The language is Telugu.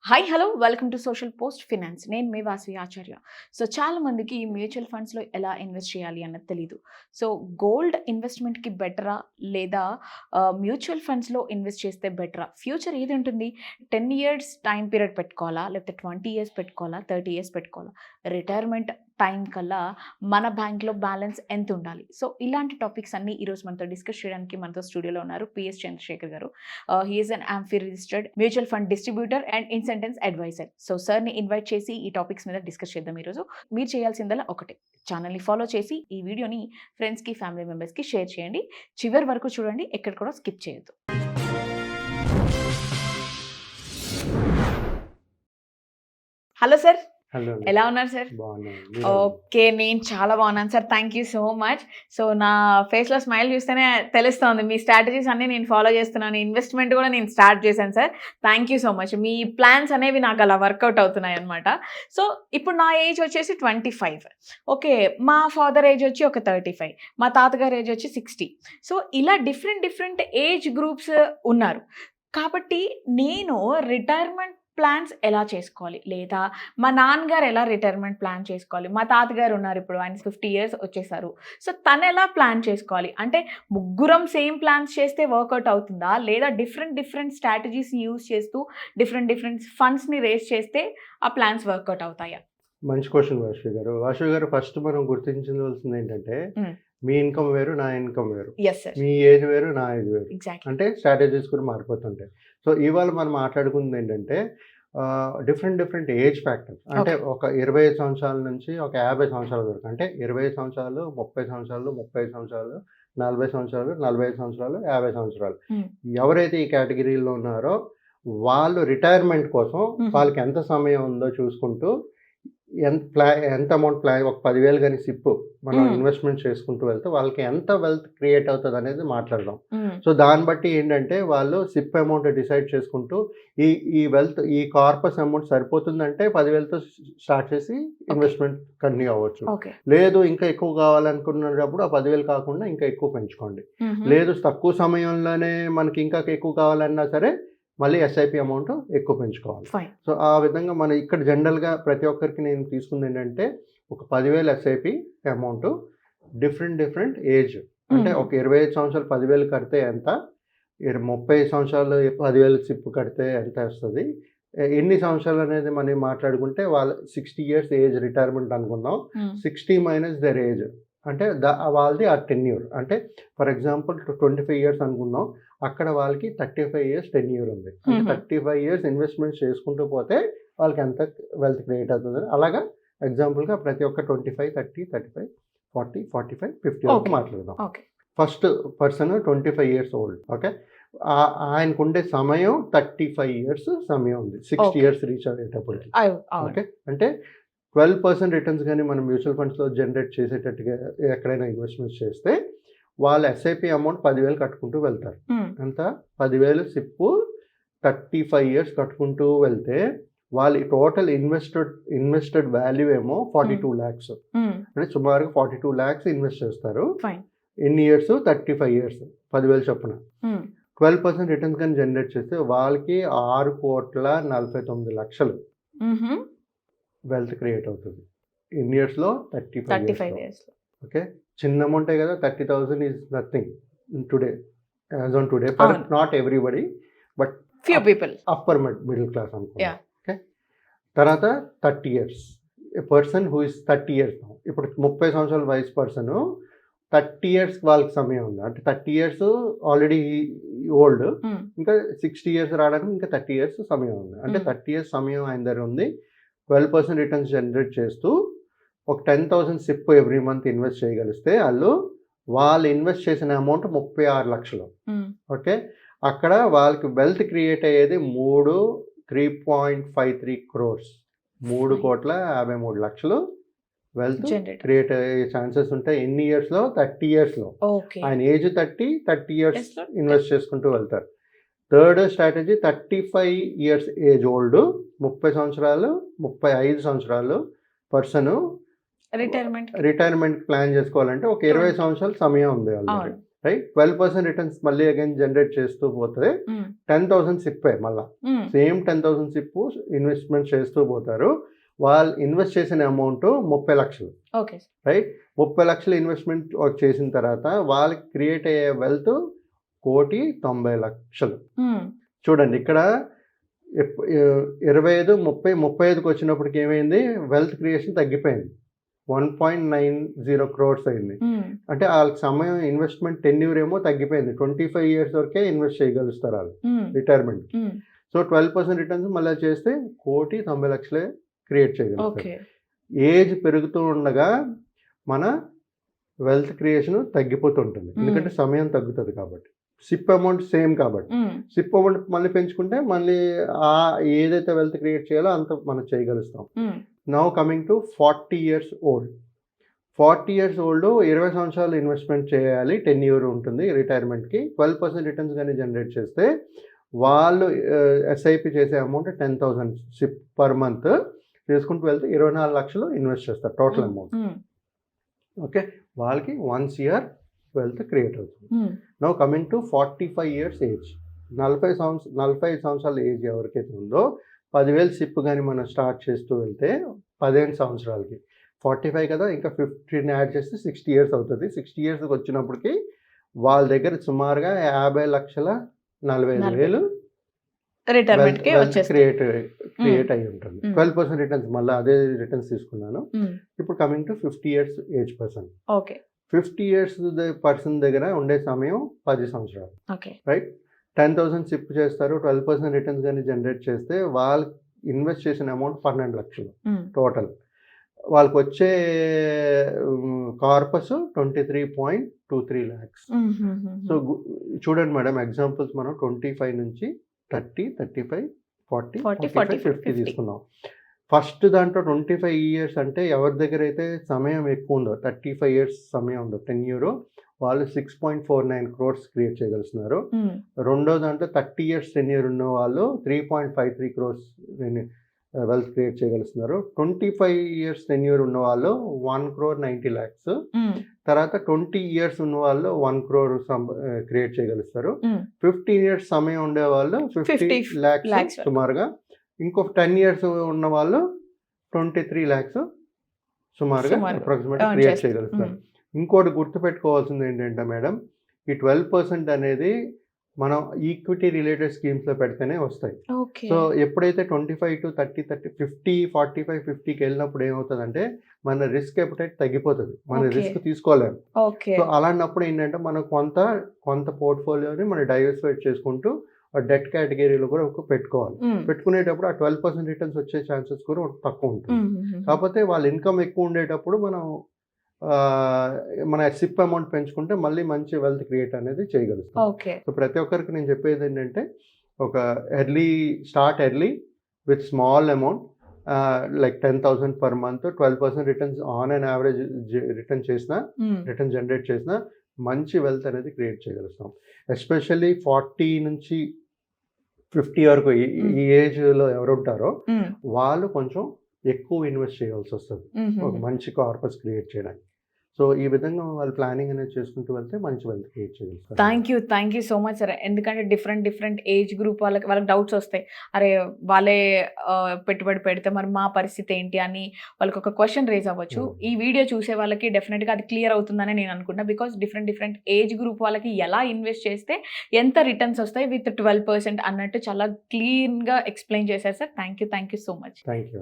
Hi hello welcome to social post finance. నేను మీ వాసవి ఆచార్య. సో చాలా మందికి మ్యూచువల్ ఫండ్స్లో ఎలా ఇన్వెస్ట్ చేయాలి అన్నది తెలీదు. సో గోల్డ్ ఇన్వెస్ట్మెంట్కి బెటరా లేదా మ్యూచువల్ ఫండ్స్లో ఇన్వెస్ట్ చేస్తే బెటరా? ఫ్యూచర్ ఏది ఉంటుంది? 10 ఇయర్స్ టైం పీరియడ్ పెట్టుకోవాలా, లేకపోతే 20 ఇయర్స్ పెట్టుకోవాలా, 30 ఇయర్స్ పెట్టుకోవాలా? రిటైర్మెంట్ టైం కల్లా మన బ్యాంక్లో బ్యాలెన్స్ ఎంత ఉండాలి? సో ఇలాంటి టాపిక్స్ అన్ని ఈరోజు మనతో డిస్కస్ చేయడానికి మనతో స్టూడియోలో ఉన్నారు PS Chandrasekhar garu. He's an AMFI registered mutual fund distributor and insurance advisor. So సార్ని ఇన్వైట్ చేసి ఈ టాపిక్స్ మీద డిస్కస్ చేద్దాం ఈరోజు. మీరు చేయాల్సిందల్లా ఒకటే, ఛానల్ని ఫాలో చేసి ఈ వీడియోని ఫ్రెండ్స్కి, ఫ్యామిలీ మెంబర్స్కి షేర్ చేయండి. చివరి వరకు చూడండి, ఎక్కడ కూడా స్కిప్ చేయొద్దు. హలో సార్, ఎలా ఉన్నారు సార్? ఓకే, నేను చాలా బాగున్నాను sir. Thank you so much. So నా ఫేస్లో స్మైల్ చూస్తేనే తెలుస్తోంది మీ స్ట్రాటజీస్ అన్నీ నేను ఫాలో చేస్తున్నాను. ఇన్వెస్ట్మెంట్ కూడా నేను స్టార్ట్ చేశాను sir. Thank you so much. Me plans అనేవి నాకు అలా వర్కౌట్ అవుతున్నాయి అనమాట. సో ఇప్పుడు నా ఏజ్ వచ్చేసి 25. ఓకే, మా ఫాదర్ ఏజ్ వచ్చి ఒక 35, మా తాతగారి ఏజ్ వచ్చి 60. సో ఇలా డిఫరెంట్ ఏజ్ గ్రూప్స్ ఉన్నారు. కాబట్టి నేను రిటైర్మెంట్ ప్లాన్స్ ఎలా చేసుకోవాలి, లేదా మా నాన్నగారు ఎలా రిటైర్మెంట్ ప్లాన్ చేసుకోవాలి, మా తాతగారు ఉన్నారు ఇప్పుడు, ఆయన 50 ఇయర్స్ వచ్చేసారు. సో తను ఎలా ప్లాన్ చేసుకోవాలి? అంటే ముగ్గురం సేమ్ ప్లాన్స్ చేస్తే వర్కౌట్ అవుతుందా, లేదా డిఫరెంట్ స్ట్రాటజీస్ని యూజ్ చేస్తూ డిఫరెంట్ ఫండ్స్ని రేస్ చేస్తే ఆ ప్లాన్స్ వర్కౌట్ అవుతాయా? మంచి క్వశ్చన్ వాసు గారు. ఫస్ట్ మనం గుర్తించవలసింది ఏంటంటే, మీ ఇన్కమ్ వేరు, నా ఇన్కమ్ వేరు, మీ ఏజ్ వేరు, నా ఏజ్ వేరు. అంటే స్ట్రాటజీస్ కూడా మారిపోతుంటాయి. సో ఇవాళ మనం మాట్లాడుకుంది ఏంటంటే డిఫరెంట్ ఏజ్ ఫ్యాక్టర్స్. అంటే ఒక 25 సంవత్సరాల నుంచి ఒక 50 సంవత్సరాల వరకు, అంటే 25 సంవత్సరాలు, 30 సంవత్సరాలు, 35 సంవత్సరాలు, 40 సంవత్సరాలు, 45 సంవత్సరాలు, 50 సంవత్సరాలు, ఎవరైతే ఈ కేటగిరీలో ఉన్నారో వాళ్ళు రిటైర్మెంట్ కోసం వాళ్ళకి ఎంత సమయం ఉందో చూసుకుంటూ ఎంత అమౌంట్ ప్లాన్, ఒక 10,000 కానీ సిప్ మనం ఇన్వెస్ట్మెంట్ చేసుకుంటూ వెళ్తే వాళ్ళకి ఎంత వెల్త్ క్రియేట్ అవుతుంది అనేది మాట్లాడదాం. సో దాన్ని బట్టి ఏంటంటే వాళ్ళు సిప్ అమౌంట్ డిసైడ్ చేసుకుంటూ ఈ వెల్త్, ఈ కార్పస్ అమౌంట్ సరిపోతుందంటే 10,000తో స్టార్ట్ చేసి ఇన్వెస్ట్మెంట్ కంటిన్యూ అవ్వచ్చు. లేదు ఇంకా ఎక్కువ కావాలనుకున్నప్పుడు ఆ 10,000 కాకుండా ఇంకా ఎక్కువ పెంచుకోండి. లేదు తక్కువ సమయంలోనే మనకి ఇంకా ఎక్కువ కావాలన్నా సరే మళ్ళీ ఎస్ఐపి అమౌంట్ ఎక్కువ పెంచుకోవాలి. సో ఆ విధంగా మనం ఇక్కడ జనరల్గా ప్రతి ఒక్కరికి నేను తీసుకుంది ఏంటంటే ఒక 10,000 ఎస్ఐపి అమౌంట్, డిఫరెంట్ ఏజ్. అంటే ఒక 25 సంవత్సరాలు 10,000 కడితే ఎంత, 30 సంవత్సరాలు 10,000 సిప్ కడితే ఎంత వస్తుంది, ఎన్ని సంవత్సరాలు అనేది మనం మాట్లాడుకుంటే వాళ్ళ 60 ఇయర్స్ ఏజ్ రిటైర్మెంట్ అనుకుందాం. 60 మైనస్ దర్ ఏజ్ అంటే వాళ్ళది ఆ టెన్యూర్. అంటే ఫర్ ఎగ్జాంపుల్ 25 ఇయర్స్ అనుకుందాం, అక్కడ వాళ్ళకి 35 ఇయర్స్ టెన్యూర్ ఉంది. 35 ఇయర్స్ ఇన్వెస్ట్మెంట్ చేసుకుంటూ పోతే వాళ్ళకి ఎంత వెల్త్ క్రియేట్ అవుతుంది. అలాగా ఎగ్జాంపుల్గా ప్రతి ఒక్క 25, 30, 35, 40, 45, 50 వరకు మాట్లాడదాం. First person 25 years old. Okay, ఆయనకు ఉండే సమయం 35 ఇయర్స్ సమయం ఉంది 60 ఇయర్స్ రీచ్ అయ్యేటప్పటికి. ఓకే, అంటే 12% రిటర్న్స్ కానీ మనం మ్యూచువల్ ఫండ్స్లో జనరేట్ చేసేటట్టుగా ఎక్కడైనా ఇన్వెస్ట్మెంట్స్ చేస్తే వాళ్ళ ఎస్ఐపి అమౌంట్ 10,000 కట్టుకుంటూ వెళ్తారు. అంత 10,000 సిప్పు 35 ఇయర్స్ కట్టుకుంటూ వెళ్తే వాళ్ళ టోటల్ ఇన్వెస్టెడ్ వాల్యూ ఏమో 42 lakhs. అంటే సుమారుగా 42 lakhs ఇన్వెస్ట్ చేస్తారు. ఎన్ని ఇయర్స్? 35 ఇయర్స్, 10,000 చొప్పున. 12% రిటర్న్స్ కానీ జనరేట్ చేస్తే వాళ్ళకి 6,49,00,000 వెల్త్ క్రియేట్ అవుతుంది. ఇన్ ఇయర్స్లో 35 ఇయర్స్. ఓకే, చిన్న అమౌంటే కదా, 30,000 is nothing today, as on today, for not everybody, but few people, upper middle class అనుకో. ఓకే, తర్వాత 30 years, A person who is 30 years. ఇప్పుడు 30 సంవత్సరాల వయసు పర్సన్ 30 ఇయర్స్ వాళ్ళకి సమయం ఉంది. అంటే 30 ఇయర్స్ ఆల్రెడీ ఓల్డ్, ఇంకా 60 ఇయర్స్ రావడానికి ఇంకా 30 ఇయర్స్ సమయం ఉంది. అంటే 30 ఇయర్స్ సమయం ఆయన దగ్గర ఉంది. 12% రిటర్న్స్ జనరేట్ చేస్తూ ఒక 10,000 సిప్ ఎవ్రీ మంత్ ఇన్వెస్ట్ చేయగలిస్తే వాళ్ళు ఇన్వెస్ట్ చేసిన అమౌంట్ 36 లక్షలు. ఓకే, అక్కడ వాళ్ళకి వెల్త్ క్రియేట్ అయ్యేది 3.53 crores, 3,53,00,000 వెల్త్ క్రియేట్ అయ్యే ఛాన్సెస్ ఉంటాయి. ఎన్ని ఇయర్స్లో? 30 ఇయర్స్లో. ఆయన ఏజ్ 30 ఇయర్స్ ఇన్వెస్ట్ చేసుకుంటూ వెళ్తారు. Third strategy 35 years age old, 30 సంవత్సరాలు, 35 సంవత్సరాలు పర్సన్ రిటైర్మెంట్ ప్లాన్ చేసుకోవాలంటే ఒక 20 సంవత్సరాల సమయం ఉంది ఆల్రెడీ. రైట్ 12% రిటర్న్స్ మళ్ళీ అగైన్ జనరేట్ చేస్తూ పోతే 10,000 సిప్ మళ్ళీ సేమ్ 10,000 సిప్ ఇన్వెస్ట్మెంట్ చేస్తూ పోతారు. వాళ్ళు ఇన్వెస్ట్ చేసిన అమౌంట్ 30 లక్షలు, రైట్? 30 లక్షలు ఇన్వెస్ట్మెంట్ చేసిన తర్వాత వాళ్ళకి క్రియేట్ అయ్యే వెల్త్ 1,90,00,000. చూడండి ఇక్కడ 25, 30, 35కి వచ్చినప్పటికి ఏమైంది, వెల్త్ క్రియేషన్ తగ్గిపోయింది, 1.90 crores అయింది. అంటే వాళ్ళకి సమయం ఇన్వెస్ట్మెంట్ టెన్యూర్ ఏమో తగ్గిపోయింది, 25 years వరకే ఇన్వెస్ట్ చేయగలుగుతారు వాళ్ళు రిటైర్మెంట్. సో 12% రిటర్న్స్ మళ్ళీ చేస్తే 1,90,00,000 క్రియేట్ చేయగలుగుతారు. ఏజ్ పెరుగుతూ ఉండగా మన వెల్త్ క్రియేషన్ తగ్గిపోతుంటుంది, ఎందుకంటే సమయం తగ్గుతుంది కాబట్టి. సిప్ అమౌంట్ సేమ్ కాబట్టి సిప్ అమౌంట్ మళ్ళీ పెంచుకుంటే మళ్ళీ ఏదైతే వెల్త్ క్రియేట్ చేయాలో అంత మనం చేయగలుగుతాం. Now coming to 40 years old. 40 years old 20 సంవత్సరాలు ఇన్వెస్ట్మెంట్ చేయాలి, 10 year ఉంటుంది రిటైర్మెంట్కి. 12% రిటర్న్స్ కానీ జనరేట్ చేస్తే వాళ్ళు ఎస్ఐపి చేసే అమౌంట్ 10,000 సిప్ పర్ మంత్ చేసుకుంటూ వెళ్తే 24 లక్షలు ఇన్వెస్ట్ చేస్తారు టోటల్ అమౌంట్. ఓకే, వాళ్ళకి 1 year వెల్త్ క్రియేట్ అవుతుంది. Now coming to 45 years age, 45 సంవత్సరాల ఏజ్ ఎవరికైతే ఉందో 10,000 సిప్ కానీ మనం స్టార్ట్ చేస్తూ వెళ్తే 15 సంవత్సరాలకి 45 కదా, ఇంకా 15 యాడ్ చేస్తే 60 years అవుతుంది. 60 yearsకి వచ్చినప్పటికి వాళ్ళ దగ్గర సుమారుగా 50,40,000 క్రియేట్ అయి ఉంటుంది. 12% రిటర్న్స్ మళ్ళీ అదే రిటర్న్స్ తీసుకున్నాను. ఇప్పుడు coming to 50 years age person. 50 years person దగ్గర ఉండే సమయం 10 సంవత్సరాలు, రైట్? 10,000 సిప్ చేస్తారు, 12% రిటర్న్స్ కానీ జనరేట్ చేస్తే వాళ్ళు ఇన్వెస్ట్ చేసిన అమౌంట్ 12 లక్షలు టోటల్. వాళ్ళకి వచ్చే కార్పస్ 23.23 lakhs. సో చూడండి మేడం, ఎగ్జాంపుల్స్ మనం 25 నుంచి 30, 35, 40, 45, 50 తీసుకున్నాం. ఫస్ట్ దాంట్లో 25 years అంటే ఎవరి దగ్గర అయితే సమయం ఎక్కువ ఉందో, 35 years సమయం ఉందో 10 year, వాళ్ళు 6.49 crores క్రియేట్ చేయగలుగుతున్నారు. రెండో దాంట్లో 30 years 10 year ఉన్న వాళ్ళు 3.53 crores వెల్త్ క్రియేట్ చేయగలుగుతున్నారు. 25 years 10 year ఉన్న వాళ్ళు 1,90,00,000. తర్వాత 20 years ఉన్న వాళ్ళు 1 crore క్రియేట్ చేయగలుగుతారు. 15 years సమయం ఉండే వాళ్ళు 50 lakhs సుమారుగా. ఇంకొక 10 years ఉన్న వాళ్ళు 23 lakhs సుమారుగా అప్రాక్సిమేట్ క్రియేట్ చేయగలుగుతారు. ఇంకోటి గుర్తుపెట్టుకోవాల్సింది ఏంటంటే మేడం, ఈ 12% అనేది మనం ఈక్విటీ రిలేటెడ్ స్కీమ్స్లో పెడితేనే వస్తాయి. సో ఎప్పుడైతే 25 to 30, 50, 45, 50కి వెళ్ళినప్పుడు ఏమవుతుందంటే మన రిస్క్ ఎపిటైట్ తగ్గిపోతుంది, మన రిస్క్ తీసుకోలేము. సో అలాంటప్పుడు ఏంటంటే మనం కొంత పోర్ట్ఫోలియోని మనం డైవర్సిఫై చేసుకుంటూ డెట్ కేటగిరీలో కూడా పెట్టుకోవాలి. పెట్టుకునేటప్పుడు ఆ 12% రిటర్న్స్ వచ్చే ఛాన్సెస్ కూడా తక్కువ ఉంటుంది. కాకపోతే వాళ్ళ ఇన్కమ్ ఎక్కువ ఉండేటప్పుడు మన సిప్ అమౌంట్ పెంచుకుంటే మళ్ళీ మంచి వెల్త్ క్రియేట్ అనేది చేయగలుగుతాం. సో ప్రతి ఒక్కరికి నేను చెప్పేది ఏంటంటే, ఒక start early with small amount, like 10,000 per month, 12% returns on and average return generate చేసిన మంచి వెల్త్ అనేది క్రియేట్ చేయగలుగుతాం. ఎస్పెషల్లీ 40 నుంచి 50 వరకు ఈ ఏజ్లో ఎవరు ఉంటారో వాళ్ళు కొంచెం ఎక్కువ ఇన్వెస్ట్ చేయాల్సి వస్తుంది ఒక మంచి కార్పస్ క్రియేట్ చేయడానికి. సో ఈ విధంగా వాళ్ళు ప్లానింగ్ అనేది చేసుకుంటూ వెళ్తే మంచి వెల్త్ క్రియేట్ చేయగలుగుతారు. Thank you so much sir. ఎందుకంటే డిఫరెంట్ ఏజ్ గ్రూప్ వాళ్ళకి డౌట్స్ వస్తాయి. అరే వాళ్ళే పెట్టుబడి పెడితే మరి మా పరిస్థితి ఏంటి అని వాళ్ళకి ఒక క్వశ్చన్ రేజ్ అవ్వచ్చు. ఈ వీడియో చూసే వాళ్ళకి డెఫినెట్గా అది క్లియర్ అవుతుందని నేను అనుకుంటున్నా. బికాస్ డిఫరెంట్ ఏజ్ గ్రూప్ వాళ్ళకి ఎలా ఇన్వెస్ట్ చేస్తే ఎంత రిటర్న్స్ వస్తాయి విత్ 12% అన్నట్టు చాలా క్లీన్గా ఎక్స్ప్లెయిన్ చేశారు sir. Thank you so much. Thank you.